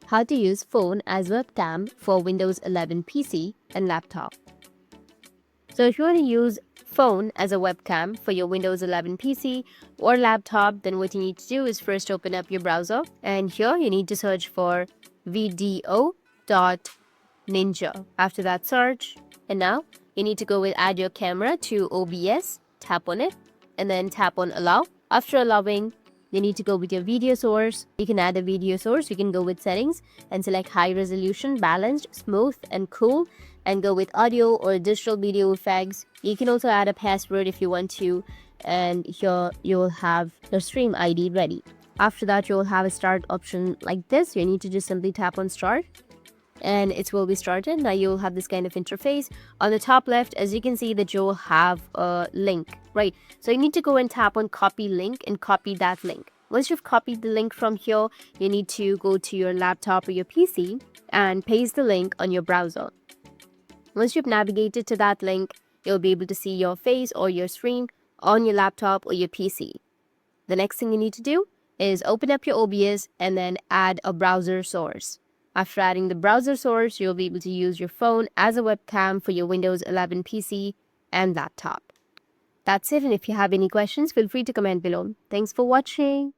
How to use phone as webcam for Windows 11 PC and laptop. So if you want to use phone as a webcam for your Windows 11 PC or laptop, then what you need to do is first open up your browser, and here you need to search for video.ninja. After that search, and now you need to go with add your camera to OBS, tap on it, and then tap on allow. After allowing, you need to go with your video source. You can add a video source. You can go with settings and select high resolution, balanced, smooth, and cool, and go with audio or digital video effects. You can also add a password if you want to, and here you will have your stream ID ready. After that, you will have a start option like this. You need to just simply tap on start, and it will be started. Now you will have this kind of interface. On the top left, as you can see, that you will have a link, right? So you need to go and tap on copy link and copy that link. Once you've copied the link from here, you need to go to your laptop or your PC and paste the link on your browser. Once you've navigated to that link, you'll be able to see your face or your screen on your laptop or your PC. The next thing you need to do is open up your OBS and then add a browser source. After adding the browser source, you'll be able to use your phone as a webcam for your Windows 11 PC and laptop. That's it, and if you have any questions, feel free to comment below. Thanks for watching.